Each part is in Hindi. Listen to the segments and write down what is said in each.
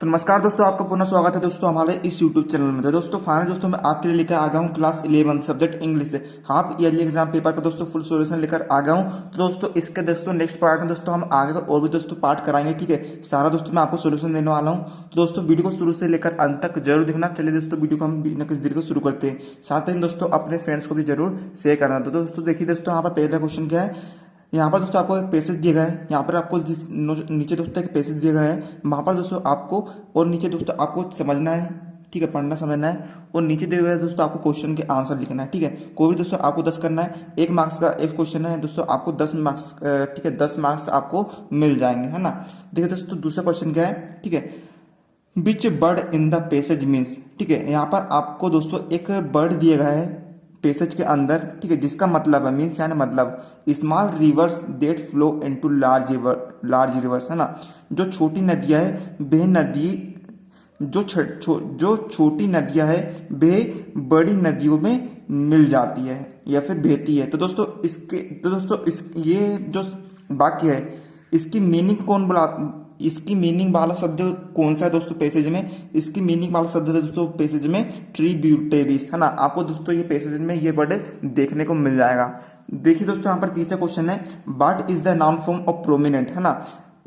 तो नमस्कार दोस्तों, आपका पुनः स्वागत है दोस्तों हमारे इस YouTube चैनल में। तो दोस्तों फाइनल दोस्तों मैं आपके लिए लेकर आ गया हूँ क्लास 11 सब्जेक्ट इंग्लिश से हाफ ईयरली एग्जाम पेपर का दोस्तों फुल सॉल्यूशन लेकर आ गया हूँ। तो दोस्तों इसके दोस्तों नेक्स्ट पार्ट में दोस्तों हम आगे का और भी दोस्तों पार्ट कराएंगे, ठीक है। सारा दोस्तों मैं आपको सोल्यूशन देने वाला हूँ। तो दोस्तों वीडियो को शुरू से लेकर अंत तक जरूर देखना। चलिए दोस्तों वीडियो को हम बिना किसी देरी को शुरू करते हैं। साथ ही दोस्तों अपने फ्रेंड्स को भी जरूर शेयर करना। तो दोस्तों देखिए दोस्तों यहाँ पर पहला क्वेश्चन क्या है। यहाँ पर दोस्तों आपको एक पैसेज दिया गया है। यहाँ पर आपको नीचे दोस्तों एक पैसेज दिया गया है, वहाँ पर दोस्तों आपको और नीचे दोस्तों आपको समझना है, ठीक है, पढ़ना समझना है। और नीचे दिए हुए दोस्तों आपको क्वेश्चन के आंसर लिखना है, ठीक है। कोई भी दोस्तों आपको 10 करना है। 1 मार्क्स का एक क्वेश्चन है दोस्तों, आपको 10 मार्क्स, ठीक है, 10 मार्क्स आपको मिल जाएंगे, है ना। देखिए दोस्तों दूसरा क्वेश्चन क्या है, ठीक है। Which bird in the passage means, ठीक है। यहाँ पर आपको दोस्तों एक बर्ड दिया गया है पैसेज के अंदर, ठीक है, जिसका मतलब है मीन्स यानी मतलब small rivers that flow into large rivers, है ना। जो छोटी नदियां है वह नदी जो छोटी नदियां है वह बड़ी नदियों में मिल जाती है या फिर बहती है। तो दोस्तों ये जो वाक्य है इसकी मीनिंग वाला शब्द कौन सा है दोस्तों पैसेज में। इसकी मीनिंग वाला शब्द है दोस्तों पैसेज में ट्रिब्यूटरीज, है ना। आपको दोस्तों ये पैसेज में ये वर्ड देखने को मिल जाएगा। देखिए दोस्तों यहाँ पर तीसरा क्वेश्चन है, what is the noun form of prominent, है ना।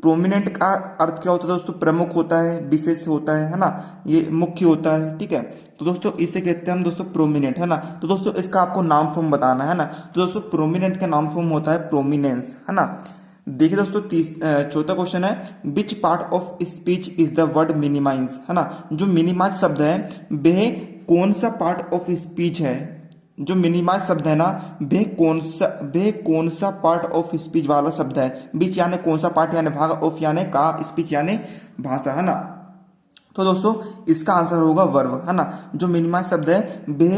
प्रोमिनेंट का अर्थ क्या होता है दोस्तों, प्रमुख होता है, विशेष होता है ना, ये मुख्य होता है, ठीक है। तो दोस्तों इसे कहते हैं हम दोस्तों प्रोमिनेंट, है ना। तो दोस्तों इसका आपको नाउन फॉर्म बताना है ना। तो दोस्तों प्रोमिनेंट का नाउन फॉर्म होता है प्रोमिनेंस, है ना। देखिए दोस्तों चौथा क्वेश्चन है, which part of speech is the word minimise, है ना। जो मिनिमाइज शब्द है वह कौन सा पार्ट ऑफ स्पीच है। जो मिनिमाइज शब्द है ना वह कौन सा पार्ट ऑफ स्पीच वाला शब्द है। बीच यानी कौन सा पार्ट यानी भाग, ऑफ यानी का, स्पीच यानी भाषा, है ना। तो दोस्तों इसका आंसर होगा वर्ब, है ना। जो मिनिमाइज शब्द है वह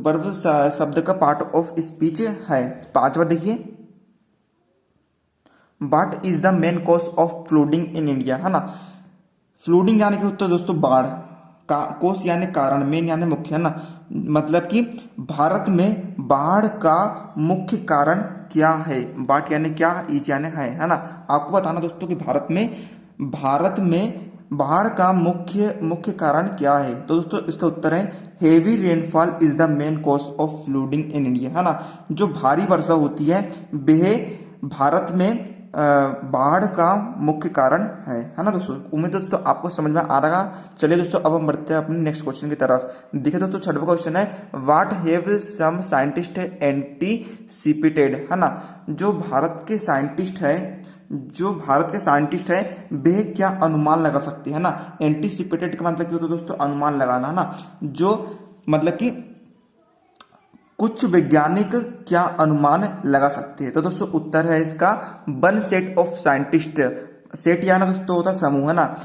वर्ब शब्द का पार्ट ऑफ स्पीच है। पांचवा देखिए, what is the main cause of flooding in India, है ना। फ्लूडिंग यानी कि होता है दोस्तों बाढ़ का, कोस यानी कारण, मेन यानी मुख्य, है ना। मतलब कि भारत में बाढ़ का मुख्य कारण क्या है। बाट यानी क्या, इज यानी है ना। आपको बताना दोस्तों कि भारत में बाढ़ का मुख्य कारण क्या है। तो दोस्तों इसका उत्तर है heavy rainfall is the main cause of flooding in India, है ना। जो भारी वर्षा होती है वह भारत में बाढ़ का मुख्य कारण है ना दोस्तों। उम्मीद दोस्तों आपको समझ में आ रहा। चलिए दोस्तों अब हम बढ़ते हैं अपने नेक्स्ट क्वेश्चन की तरफ। देखिए दोस्तों छठवां क्वेश्चन है, what have some scientist anticipated, है ना। जो भारत के साइंटिस्ट है वे क्या अनुमान लगा सकते हैं ना। एंटीसिपेटेड का मतलब क्या होता है दोस्तों, अनुमान लगाना, है ना। जो मतलब कि कुछ वैज्ञानिक क्या अनुमान लगा सकते हैं। तो दोस्तों उत्तर है इसका one set of scientist. Set यानी दोस्तों होता समूह, है ना।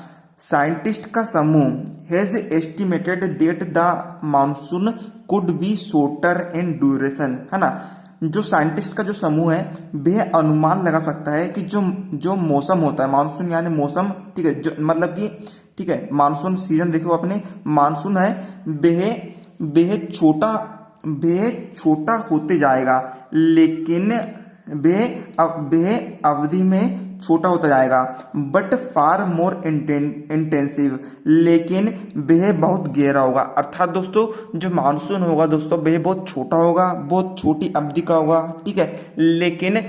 साइंटिस्ट का समूह has estimated that the monsoon could be shorter in duration, है ना। जो साइंटिस्ट का जो समूह है वह अनुमान लगा सकता है कि जो मौसम होता है, मानसून यानी मौसम, ठीक है, जो मतलब कि ठीक है मानसून सीजन देखो अपने, मानसून है वह छोटा होते जाएगा, लेकिन वह अवधि में छोटा होता जाएगा, बट फार मोर इंटेंसिव, लेकिन वह बहुत गहरा होगा। अर्थात दोस्तों जो मानसून होगा दोस्तों वह बहुत छोटा होगा, बहुत छोटी अवधि का होगा, ठीक है, लेकिन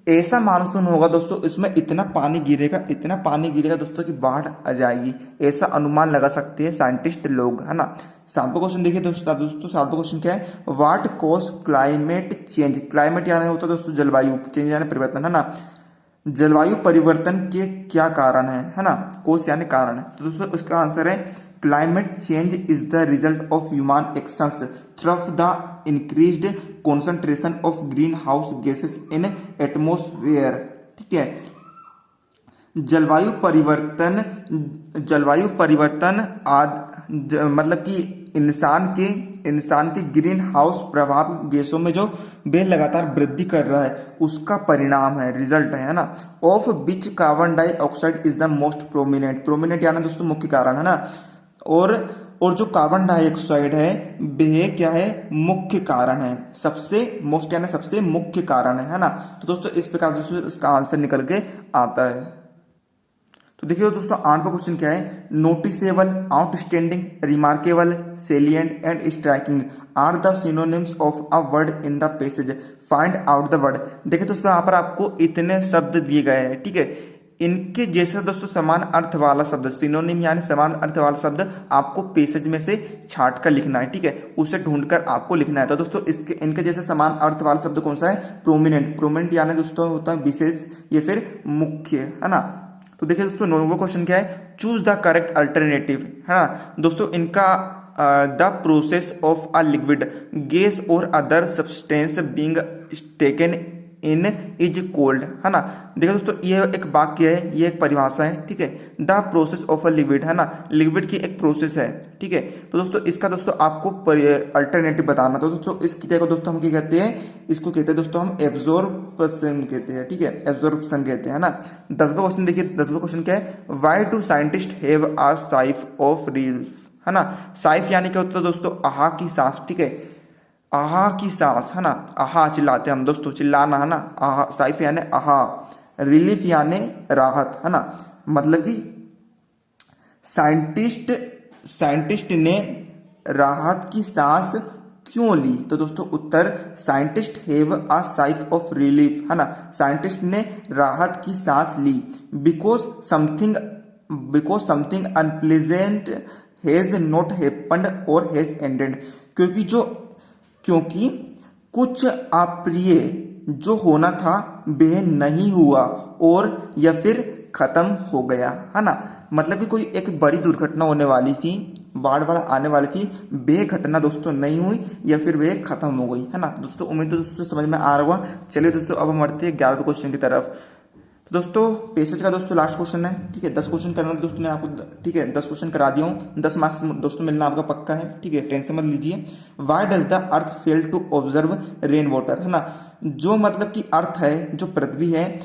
ऐसा मानसून होगा दोस्तों इसमें इतना पानी गिरेगा दोस्तों कि बाढ़ आ जाएगी। ऐसा अनुमान लगा सकते हैं साइंटिस्ट लोग, है ना। सातवां क्वेश्चन देखिए दोस्तों सातवां क्वेश्चन क्या है, what cause climate change. Climate यानी होता है दोस्तों जलवायु, चेंज यानी परिवर्तन, है ना। जलवायु परिवर्तन के क्या कारण है ना। कोस यानी कारण है। तो दोस्तों इसका आंसर है climate change is the result of human actions through the increased concentration of green house gases in atmosphere, ठीक है। जलवायु परिवर्तन मतलब कि इंसान के ग्रीन हाउस प्रभाव गैसों में जो वे लगातार वृद्धि कर रहा है उसका परिणाम है, रिजल्ट है ना। Of which carbon dioxide is the most prominent यानी दोस्तों मुख्य कारण, है ना। और जो कार्बन डाइऑक्साइड है वह क्या है, मुख्य कारण है, सबसे मोस्ट यानी सबसे मुख्य कारण है ना। तो दोस्तों इस प्रकार दोस्तों इसका आंसर निकल के आता है। तो देखिए दोस्तों 8वां क्वेश्चन क्या है, noticeable, outstanding, remarkable, salient and striking are the synonyms of a word in the passage, find out the word. देखिए दोस्तों यहाँ पर आपको इतने शब्द दिए गए हैं, ठीक है, इनके जैसे दोस्तों समान अर्थ वाला शब्द, सिनोनिम यानी समान अर्थ वाला शब्द आपको पैसेज में से छाट कर लिखना है, ठीक है, उसे ढूंढकर आपको लिखना है। तो दोस्तों इसके इनके जैसे समान अर्थ वाला शब्द कौन सा है, प्रोमिनेंट। प्रोमिनेंट यानी दोस्तों होता है विशेष या फिर मुख्य, है ना। तो देखिए दोस्तों 9वां क्वेश्चन क्या है, चूज द करेक्ट अल्टरनेटिव, है ना। दोस्तों इनका the process of a liquid gas और other substance being taken in is called, है ना। देखिए दोस्तों ये एक वाक्य है, ये एक परिभाषा है, ठीक है, the process of a liquid, है ना, लिक्विड की एक प्रोसेस है, ठीक है। तो दोस्तों इसका दोस्तों आपको अल्टरनेटिव बताना। तो दोस्तों इस क्रिया को दोस्तों हम क्या कहते हैं, इसको कहते हैं दोस्तों हम एब्जॉर्प्शन कहते हैं, ठीक है, एब्जॉर्प्शन कहते हैं, है ना। 10वां क्वेश्चन देखिए, 10वां क्वेश्चन क्या है, why do scientist have a sigh of relief, है ना। साइफ यानी क्या होता है दोस्तों, आहा की सांस, ठीक है, आहा की सांस, है ना, आहा चिल्लाते हैं हम दोस्तों, चिल्लाना, है ना, आहा, साइफ यानी आहा, रिलीफ यानी राहत, है ना। मतलब कि साइंटिस्ट ने राहत की सांस क्यों ली। तो दोस्तों उत्तर, scientist have a sigh of relief, है ना, साइंटिस्ट ने राहत की सांस ली because something unpleasant has not happened और हैज एंडेड, क्योंकि कुछ अप्रिय जो होना था वह नहीं हुआ और या फिर खत्म हो गया, है ना। मतलब कि कोई एक बड़ी दुर्घटना होने वाली थी, बाढ़ आने वाली थी, वह घटना दोस्तों नहीं हुई या फिर वह खत्म हो गई, है ना। दोस्तों उम्मीद है दोस्तों समझ में आ रहा होगा। चलिए दोस्तों अब हम बढ़ते हैं 11वें क्वेश्चन की तरफ। तो दोस्तों पैसेज का दोस्तों लास्ट क्वेश्चन है, ठीक है, 10 क्वेश्चन करना है दोस्तों मैं आपको, ठीक है, 10 क्वेश्चन करा दिया हूँ, 10 मार्क्स दोस्तों मिलना आपका पक्का है, ठीक है, टेंशन मत लीजिए। Why does the earth fail to observe rain water, है ना, जो मतलब कि अर्थ है, जो पृथ्वी है,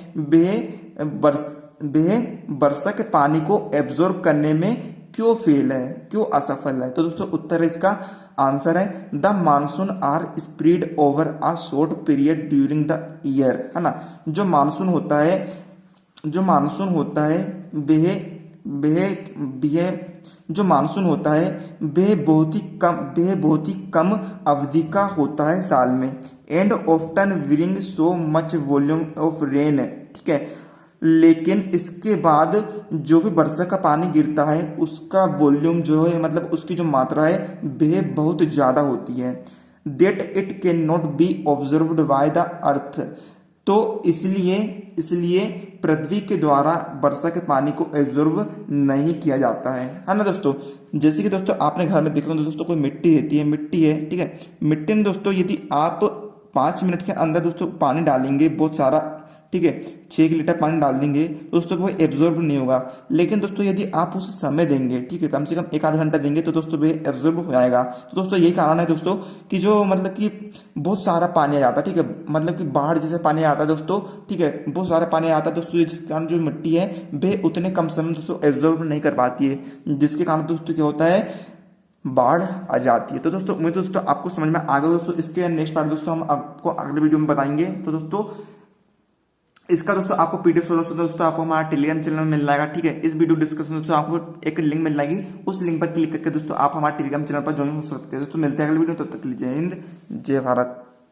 वह वर्षा के पानी को एब्जॉर्ब करने में क्यों फेल है, क्यों असफल है। तो दोस्तों उत्तर है इसका आंसर है the monsoon are spread over a short period during the year, है ना। जो मानसून होता है वह बहुत ही कम अवधि का होता है साल में, and often bring so much volume of rain, ठीक है, लेकिन इसके बाद जो भी वर्षा का पानी गिरता है उसका वॉल्यूम जो है, मतलब उसकी जो मात्रा है वह बहुत ज्यादा होती है, that it can not be observed by the earth. तो इसलिए पृथ्वी के द्वारा वर्षा के पानी को एब्जॉर्व नहीं किया जाता है ना दोस्तों। जैसे कि दोस्तों आपने घर में देखा दोस्तों कोई मिट्टी रहती है, मिट्टी है, ठीक है, मिट्टी में दोस्तों यदि आप 5 मिनट के अंदर दोस्तों पानी डालेंगे बहुत सारा, ठीक है, 6 लीटर पानी डाल देंगे तो दोस्तों वो एब्जॉर्ब नहीं होगा। लेकिन दोस्तों यदि आप उसे समय देंगे, ठीक है, कम से कम 1 आधा घंटा देंगे तो दोस्तों वो एब्जॉर्ब हो जाएगा। तो दोस्तों यही कारण है दोस्तों कि जो मतलब कि बहुत सारा पानी आ जाता है, ठीक है, मतलब कि बाढ़ जैसे पानी आता है दोस्तों, ठीक है, बहुत सारा पानी आता है दोस्तों, जिसके कारण जो मिट्टी है वह उतने कम समय में दोस्तों एब्जॉर्ब नहीं कर पाती है, जिसके कारण दोस्तों क्या होता है, बाढ़ आ जाती है। तो दोस्तों उम्मीद दोस्तों आपको समझ में आ गया दोस्तों। इसके नेक्स्ट पार्ट दोस्तों हम आपको अगले वीडियो में बताएंगे। तो दोस्तों इसका दोस्तों आपको पीडीएफ सोल्यूशन दोस्तों आपको हमारा टेलीग्राम चैनल में मिल जाएगा, ठीक है। इस वीडियो डिस्क्रिप्शन दोस्तों आपको एक लिंक मिल जाएगी, उस लिंक पर क्लिक करके दोस्तों आप हमारे टेलीग्राम चैनल पर ज्वाइन हो सकते हैं। दोस्तों मिलते हैं अगले वीडियो, तब तक लीजिए हिंद, जय भारत।